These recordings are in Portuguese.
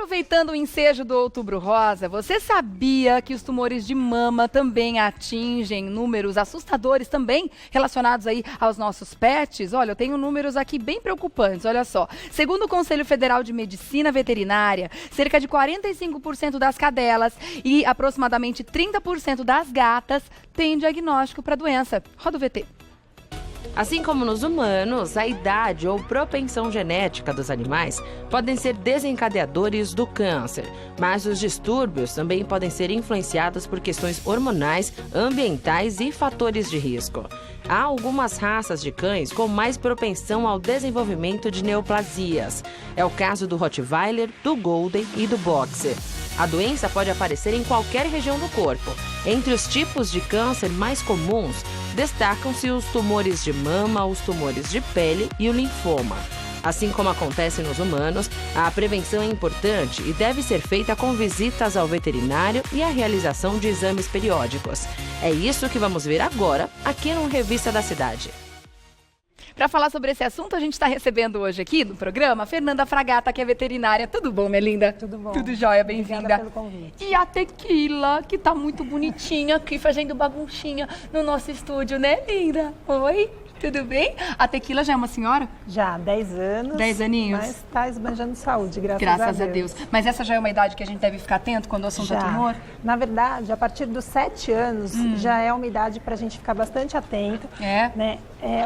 Aproveitando o ensejo do Outubro Rosa, você sabia que os tumores de mama também atingem números assustadores também relacionados aí aos nossos pets? Olha, eu tenho números aqui bem preocupantes, olha só. Segundo o Conselho Federal de Medicina Veterinária, cerca de 45% das cadelas e aproximadamente 30% das gatas têm diagnóstico para a doença. Roda o VT. Assim como nos humanos, a idade ou propensão genética dos animais podem ser desencadeadores do câncer, mas os distúrbios também podem ser influenciados por questões hormonais, ambientais e fatores de risco. Há algumas raças de cães com mais propensão ao desenvolvimento de neoplasias. É o caso do Rottweiler, do Golden e do Boxer. A doença pode aparecer em qualquer região do corpo. Entre os tipos de câncer mais comuns, destacam-se os tumores de mama, os tumores de pele e o linfoma. Assim como acontece nos humanos, a prevenção é importante e deve ser feita com visitas ao veterinário e a realização de exames periódicos. É isso que vamos ver agora, aqui no Revista da Cidade. Para falar sobre esse assunto, a gente está recebendo hoje aqui no programa a Fernanda Fragata, que é veterinária. Tudo bom, minha linda? Tudo bom. Tudo jóia, bem-vinda. Obrigada pelo convite. E a Tequila, que tá muito bonitinha aqui, fazendo bagunchinha no nosso estúdio, né, linda? Oi, tudo bem? A Tequila já é uma senhora? Já, 10 anos. 10 aninhos? Mas está esbanjando saúde, Graças a Deus. Mas essa já é uma idade que a gente deve ficar atento quando o assunto é tumor? Na verdade, a partir dos 7 anos, já é uma idade para a gente ficar bastante atento. Né?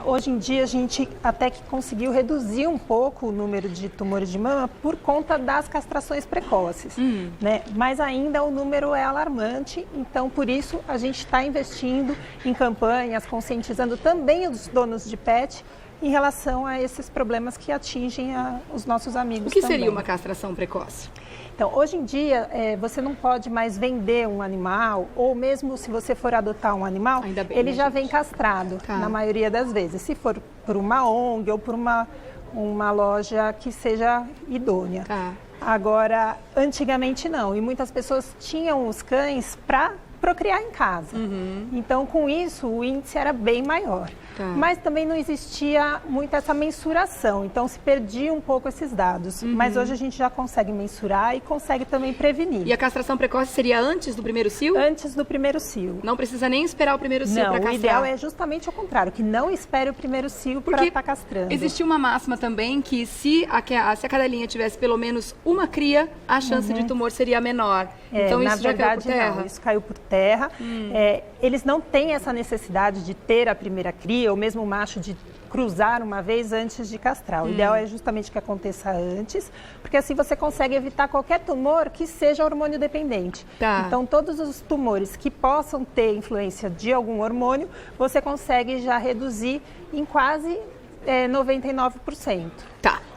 Hoje em dia, a gente até que conseguiu reduzir um pouco o número de tumores de mama por conta das castrações precoces. Né? Mas ainda o número é alarmante, então por isso a gente está investindo em campanhas, conscientizando também os donos de pet em relação a esses problemas que atingem os nossos amigos. O que também. seria uma castração precoce? Então, hoje em dia, você não pode mais vender um animal, ou mesmo se você for adotar um animal, bem, ele né, já gente? vem castrado, na maioria das vezes. Se for por uma ONG ou por uma loja que seja idônea. Agora, antigamente não, e muitas pessoas tinham os cães para procriar em casa. Então, com isso, o índice era bem maior. Mas também não existia muito essa mensuração, então se perdia um pouco esses dados. Mas hoje a gente já consegue mensurar e consegue também prevenir. E a castração precoce seria antes do primeiro cio? Antes do primeiro cio. Não precisa nem esperar o primeiro cio para castrar? Não, o ideal é justamente o contrário, que não espere o primeiro cio para estar castrando. Existia uma máxima também que se a cadelinha tivesse pelo menos uma cria, a chance de tumor seria menor. Então isso já caiu por terra? Não, isso caiu por terra. Eles não têm essa necessidade de ter a primeira cria, ou mesmo o macho de cruzar uma vez antes de castrar. O ideal é justamente que aconteça antes, porque assim você consegue evitar qualquer tumor que seja hormônio dependente. Então, todos os tumores que possam ter influência de algum hormônio, você consegue já reduzir em quase 99%.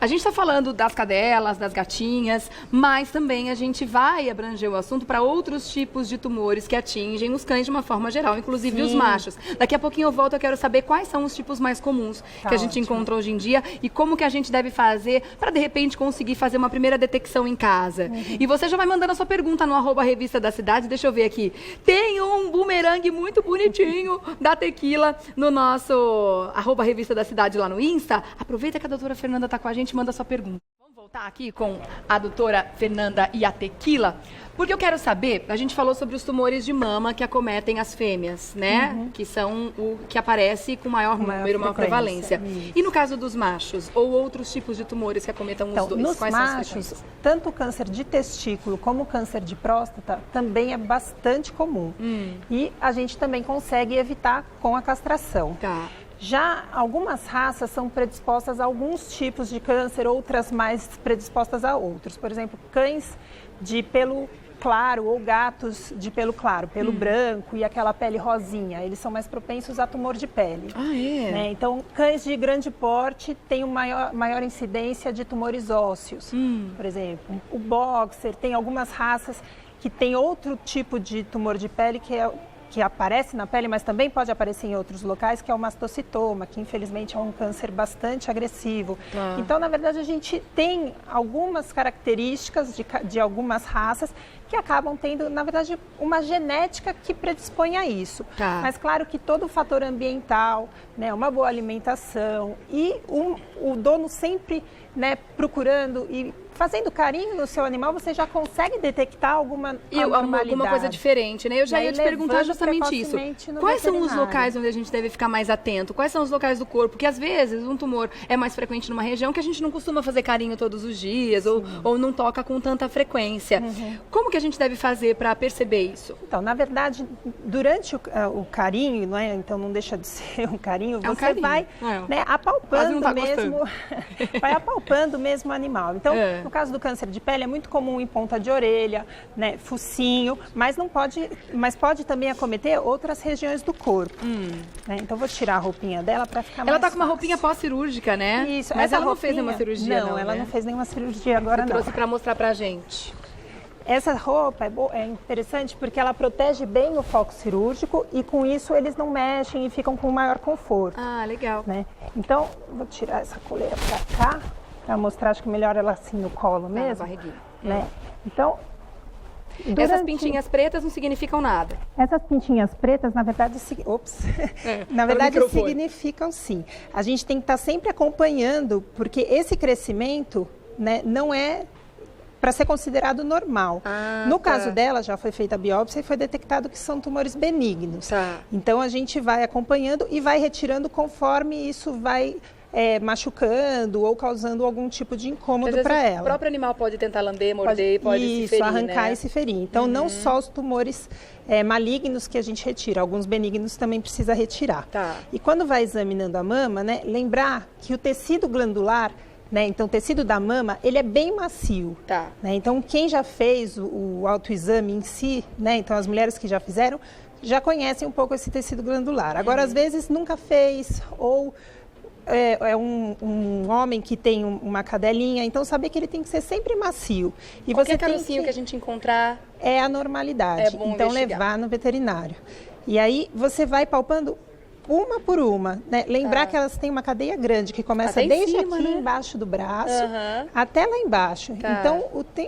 A gente está falando das cadelas, das gatinhas, mas também a gente vai abranger o assunto para outros tipos de tumores que atingem os cães de uma forma geral, inclusive os machos. Daqui a pouquinho eu volto, eu quero saber quais são os tipos mais comuns que a gente encontra hoje em dia e como que a gente deve fazer para, de repente, conseguir fazer uma primeira detecção em casa. E você já vai mandando a sua pergunta no @Revista da Cidade, deixa eu ver aqui. Tem um bumerangue muito bonitinho da Tequila no nosso @Revista da Cidade lá no Insta. Aproveita que a doutora Fernanda está com a gente, manda a sua pergunta. Vamos voltar aqui com a doutora Fernanda e a Tequila, porque eu quero saber, a gente falou sobre os tumores de mama que acometem as fêmeas, né? Que são o que aparece com maior número, maior prevalência. E no caso dos machos, ou outros tipos de tumores que acometam os dois? Nos Quais são as machos, frequências? tanto o câncer de testículo como o câncer de próstata também é bastante comum. E a gente também consegue evitar com a castração. Já algumas raças são predispostas a alguns tipos de câncer, outras mais predispostas a outros. Por exemplo, cães de pelo claro ou gatos de pelo claro, pelo branco e aquela pele rosinha. Eles são mais propensos a tumor de pele. Né? Então, cães de grande porte têm maior incidência de tumores ósseos. Por exemplo, o boxer, tem algumas raças que têm outro tipo de tumor de pele que aparece na pele, mas também pode aparecer em outros locais, que é o mastocitoma, que infelizmente é um câncer bastante agressivo. Então, na verdade, a gente tem algumas características de algumas raças que acabam tendo, na verdade, uma genética que predispõe a isso. Mas claro que todo o fator ambiental, né, uma boa alimentação e o dono sempre, né, procurando e Fazendo carinho no seu animal, você já consegue detectar alguma anormalidade. Alguma coisa diferente, né? Eu já ia te perguntar justamente isso. Quais são os locais onde a gente deve ficar mais atento? Quais são os locais do corpo? Porque às vezes um tumor é mais frequente numa região que a gente não costuma fazer carinho todos os dias ou não toca com tanta frequência. Como que a gente deve fazer para perceber isso? Então, na verdade, durante o carinho, não é? Então não deixa de ser um carinho, você vai né, apalpando mesmo, vai apalpando mesmo o animal. Então, no caso do câncer de pele, é muito comum em ponta de orelha, né, focinho, mas pode também acometer outras regiões do corpo. Né? Então, vou tirar a roupinha dela para ficar mais Ela tá com uma fácil. roupinha pós-cirúrgica, né? Isso. Mas ela não fez nenhuma cirurgia, não, ela né? não fez nenhuma cirurgia agora, não. Trouxe para mostrar pra gente. Essa roupa é interessante porque ela protege bem o foco cirúrgico e com isso eles não mexem e ficam com maior conforto. Ah, legal. Né? Então, vou tirar essa coleira pra cá, pra mostrar, acho que melhor ela assim no colo mesmo. Na barriguinha. Né? Então, essas pintinhas pretas não significam nada. Essas pintinhas pretas, na verdade, significam sim. A gente tem que estar sempre acompanhando, porque esse crescimento, né, não é para ser considerado normal. No caso dela, já foi feita a biópsia e foi detectado que são tumores benignos. Então, a gente vai acompanhando e vai retirando conforme isso vai machucando ou causando algum tipo de incômodo para ela. O próprio animal pode tentar lamber, morder e pode se ferir, arrancar, né? E se ferir. Então, não só os tumores malignos que a gente retira, alguns benignos também precisa retirar. E quando vai examinando a mama, né, lembrar que o tecido glandular, né, então o tecido da mama, ele é bem macio. Né, então, quem já fez o autoexame em si, né, então as mulheres que já fizeram, já conhecem um pouco esse tecido glandular. Agora, às vezes, nunca fez ou é um homem que tem uma cadelinha, então saber que ele tem que ser sempre macio. E qualquer carocinho que a gente encontrar é a normalidade. É bom então investigar. Levar no veterinário. E aí você vai palpando uma por uma, né? Lembrar que elas têm uma cadeia grande que começa desde cima, aqui, né? embaixo do braço, até lá embaixo. Então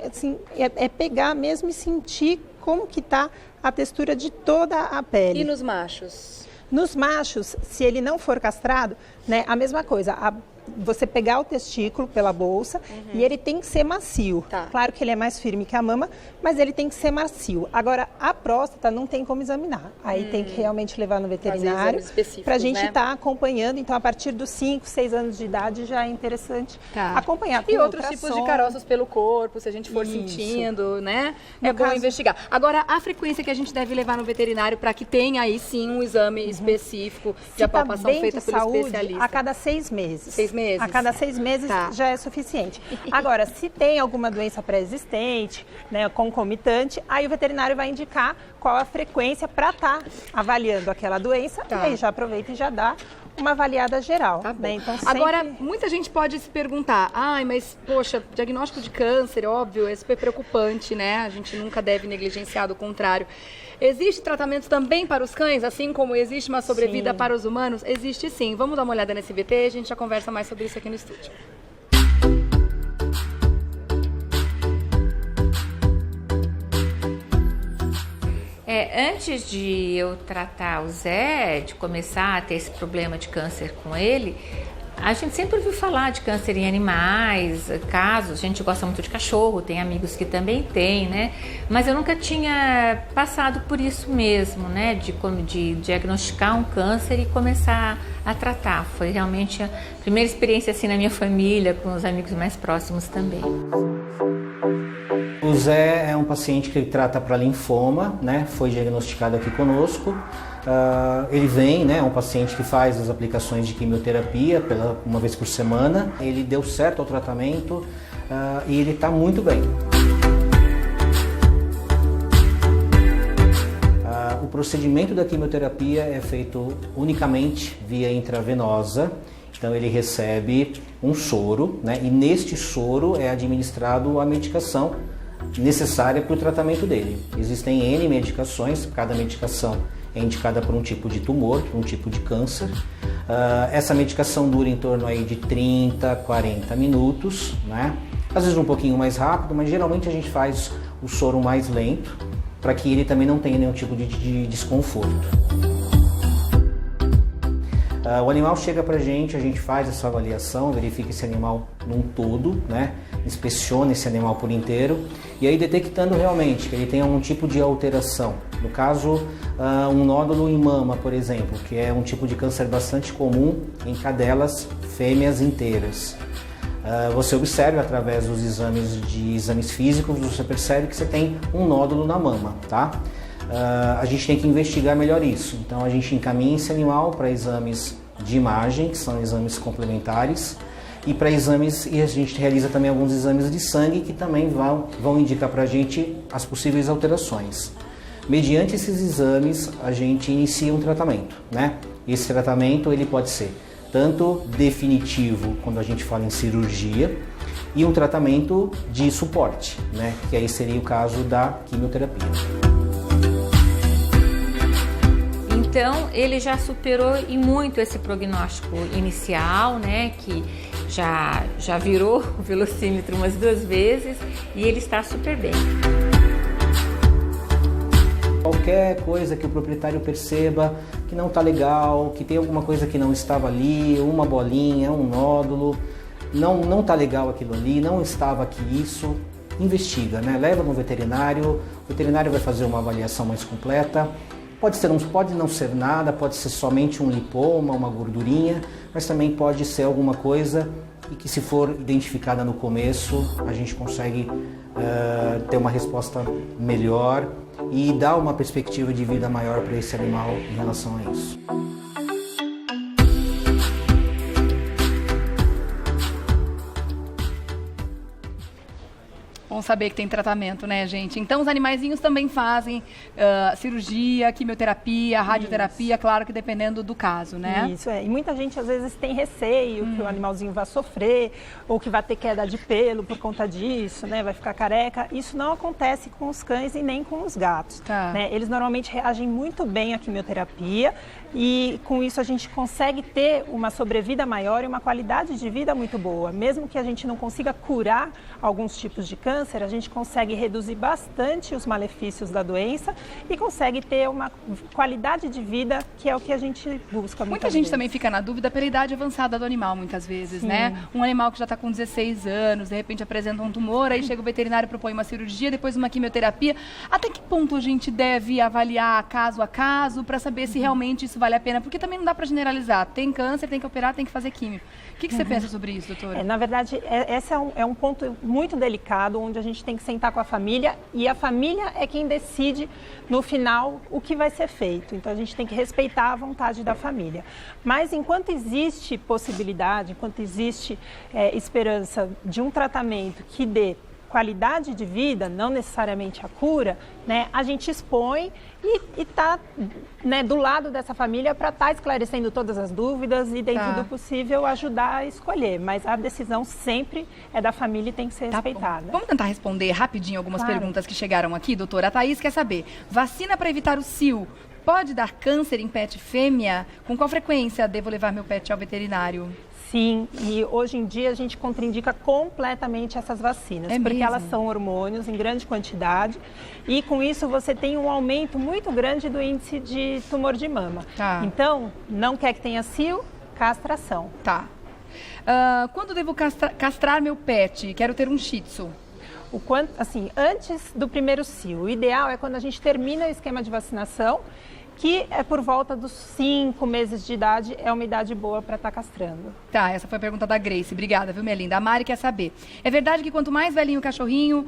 assim, é pegar mesmo e sentir como que está a textura de toda a pele. E nos machos? Nos machos, se ele não for castrado, né, a mesma coisa. Você pegar o testículo pela bolsa e ele tem que ser macio. Claro que ele é mais firme que a mama, mas ele tem que ser macio. Agora, a próstata não tem como examinar. Aí tem que realmente levar no veterinário para a gente estar acompanhando. Então, a partir dos 5, 6 anos de idade já é interessante acompanhar. E outros tipos de caroços pelo corpo, se a gente for sentindo, né? É bom investigar. Agora, a frequência que a gente deve levar no veterinário para que tenha aí sim um exame específico de apalpação feita pelo especialista? A cada 6 meses. 6 meses? A cada 6 meses já é suficiente. Agora, se tem alguma doença pré-existente, né, concomitante, aí o veterinário vai indicar qual a frequência para estar avaliando aquela doença e aí já aproveita e já dá uma avaliada geral. Né? Então, sempre... Agora, muita gente pode se perguntar, mas, poxa, diagnóstico de câncer, óbvio, é super preocupante, né? A gente nunca deve negligenciar, do contrário. Existe tratamento também para os cães, assim como existe uma sobrevida para os humanos? Existe sim. Vamos dar uma olhada nesse VT e a gente já conversa mais sobre isso aqui no estúdio. Antes de eu tratar o Zé, de começar a ter esse problema de câncer com ele, a gente sempre ouviu falar de câncer em animais, casos, a gente gosta muito de cachorro, tem amigos que também tem, né? Mas eu nunca tinha passado por isso mesmo, né? De diagnosticar um câncer e começar a tratar. Foi realmente a primeira experiência assim na minha família, com os amigos mais próximos também. O Zé é um paciente que ele trata para linfoma, né? Foi diagnosticado aqui conosco. Ele vem, né? É um paciente que faz as aplicações de quimioterapia uma vez por semana. Ele deu certo ao tratamento e ele está muito bem. O procedimento da quimioterapia é feito unicamente via intravenosa. Então ele recebe um soro, né? E neste soro é administrado a medicação necessária para o tratamento dele. Existem N medicações, cada medicação é indicada para um tipo de tumor, um tipo de câncer. Essa medicação dura em torno aí de 30, 40 minutos, né? Às vezes um pouquinho mais rápido, mas geralmente a gente faz o soro mais lento, para que ele também não tenha nenhum tipo de desconforto. O animal chega para a gente faz essa avaliação, verifica esse animal num todo, né? inspeciona esse animal por inteiro e aí detectando realmente que ele tem algum tipo de alteração. No caso, um nódulo em mama, por exemplo, que é um tipo de câncer bastante comum em cadelas fêmeas inteiras. Você observa através dos exames físicos, você percebe que você tem um nódulo na mama, tá? A gente tem que investigar melhor isso. Então a gente encaminha esse animal para exames de imagem, que são exames complementares, e para exames, e a gente realiza também alguns exames de sangue que também vão indicar para a gente as possíveis alterações. Mediante esses exames, a gente inicia um tratamento, né? Esse tratamento ele pode ser tanto definitivo, quando a gente fala em cirurgia, e um tratamento de suporte, né? Que aí seria o caso da quimioterapia. Então, ele já superou e muito esse prognóstico inicial, né? Que já virou o velocímetro umas 2 vezes e ele está super bem. Qualquer coisa que o proprietário perceba que não está legal, que tem alguma coisa que não estava ali, uma bolinha, um nódulo, não está legal aquilo ali, não estava aqui isso, investiga, né? Leva no veterinário, o veterinário vai fazer uma avaliação mais completa. Pode não ser nada, pode ser somente um lipoma, uma gordurinha, mas também pode ser alguma coisa e que se for identificada no começo, a gente consegue ter uma resposta melhor e dar uma perspectiva de vida maior para esse animal em relação a isso. Bom saber que tem tratamento, né, gente? Então, os animaizinhos também fazem cirurgia, quimioterapia, radioterapia, claro que dependendo do caso, né? Isso, E muita gente, às vezes, tem receio que o animalzinho vai sofrer ou que vai ter queda de pelo por conta disso, né? Vai ficar careca. Isso não acontece com os cães e nem com os gatos, né? Eles normalmente reagem muito bem à quimioterapia e, com isso, a gente consegue ter uma sobrevida maior e uma qualidade de vida muito boa. Mesmo que a gente não consiga curar alguns tipos de câncer, a gente consegue reduzir bastante os malefícios da doença e consegue ter uma qualidade de vida que é o que a gente busca. Muita gente também fica na dúvida pela idade avançada do animal, muitas vezes, né? Um animal que já está com 16 anos, de repente apresenta um tumor, aí chega o veterinário e propõe uma cirurgia, depois uma quimioterapia. Até que ponto a gente deve avaliar caso a caso para saber se realmente isso vale a pena? Porque também não dá para generalizar. Tem câncer, tem que operar, tem que fazer químio. O que você pensa sobre isso, doutora? Na verdade, esse é um ponto muito delicado, onde a gente tem que sentar com a família e a família é quem decide, no final, o que vai ser feito. Então, a gente tem que respeitar a vontade da família. Mas, enquanto existe possibilidade, enquanto existe esperança de um tratamento que dê qualidade de vida, não necessariamente a cura, né, a gente expõe e está, né, do lado dessa família para estar esclarecendo todas as dúvidas e, dentro do possível, ajudar a escolher. Mas a decisão sempre é da família e tem que ser respeitada. Vamos tentar responder rapidinho algumas perguntas que chegaram aqui, doutora. A Thaís quer saber, vacina para evitar o cio pode dar câncer em pet fêmea? Com qual frequência devo levar meu pet ao veterinário? Sim, e hoje em dia a gente contraindica completamente essas vacinas, porque elas são hormônios em grande quantidade e com isso você tem um aumento muito grande do índice de tumor de mama. Então, não quer que tenha cio, castração. Quando devo castrar meu pet? Quero ter um Shih Tzu. Antes do primeiro cio. O ideal é quando a gente termina o esquema de vacinação, que é por volta dos 5 meses de idade, é uma idade boa para estar castrando. Essa foi a pergunta da Grace. Obrigada, viu, minha linda? A Mari quer saber. É verdade que quanto mais velhinho o cachorrinho,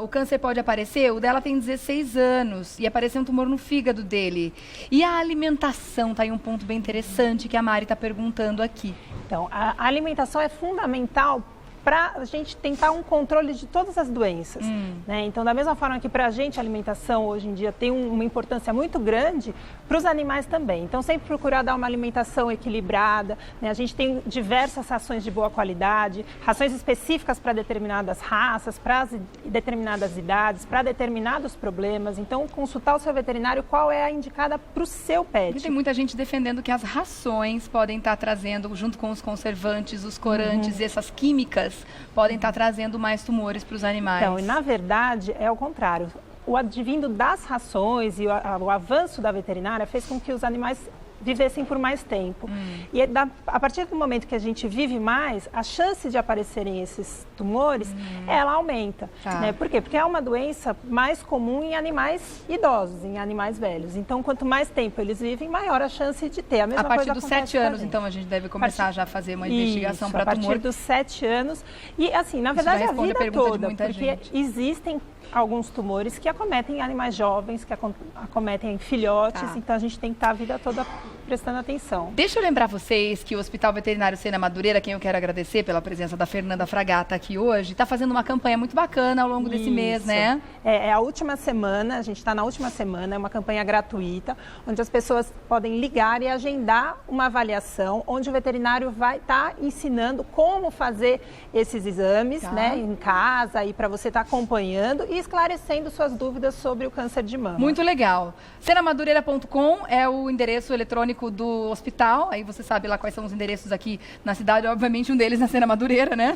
o câncer pode aparecer? O dela tem 16 anos e apareceu um tumor no fígado dele. E a alimentação? Está aí um ponto bem interessante que a Mari está perguntando aqui. Então, a alimentação é fundamental para a gente tentar um controle de todas as doenças, né? Então, da mesma forma que para a gente a alimentação hoje em dia tem uma importância muito grande, para os animais também. Então, sempre procurar dar uma alimentação equilibrada, né? A gente tem diversas rações de boa qualidade, rações específicas para determinadas raças, para determinadas idades, para determinados problemas. Então, consultar o seu veterinário qual é a indicada para o seu pet. E tem muita gente defendendo que as rações podem estar trazendo, junto com os conservantes, os corantes e essas químicas, podem estar trazendo mais tumores para os animais. Então, e na verdade, é o contrário. O advindo das rações e o avanço da veterinária fez com que os animais vivessem por mais tempo. E a partir do momento que a gente vive mais, a chance de aparecerem esses tumores, ela aumenta. Né? Por quê? Porque é uma doença mais comum em animais idosos, em animais velhos. Então, quanto mais tempo eles vivem, maior a chance de ter. A mesma partir coisa dos acontece 7 com a anos, gente. então, a gente deve começar já a fazer uma investigação Isso, para tumor. a partir dos 7 anos. E assim, na verdade, já a responde a vida pergunta de toda, muita porque gente. existem alguns tumores que acometem animais jovens, que acometem filhotes, então a gente tem que estar a vida toda prestando atenção. Deixa eu lembrar vocês que o Hospital Veterinário Sena Madureira, quem eu quero agradecer pela presença da Fernanda Fragata aqui hoje, está fazendo uma campanha muito bacana ao longo desse mês, né? É a última semana, a gente está na última semana, é uma campanha gratuita, onde as pessoas podem ligar e agendar uma avaliação, onde o veterinário vai estar ensinando como fazer esses exames, né, em casa, e para você estar acompanhando e esclarecendo suas dúvidas sobre o câncer de mama. Muito legal. Senamadureira.com é o endereço eletrônico do hospital. Aí você sabe lá quais são os endereços aqui na cidade. Obviamente um deles na Sena Madureira, né?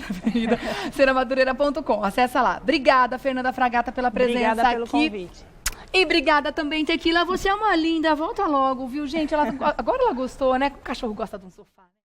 Senamadureira.com. Acessa lá. Obrigada, Fernanda Fragata, pela presença Obrigada pelo aqui. convite. E obrigada também, Tequila. Você é uma linda. Volta logo, viu, gente? Agora ela gostou, né? O cachorro gosta de um sofá.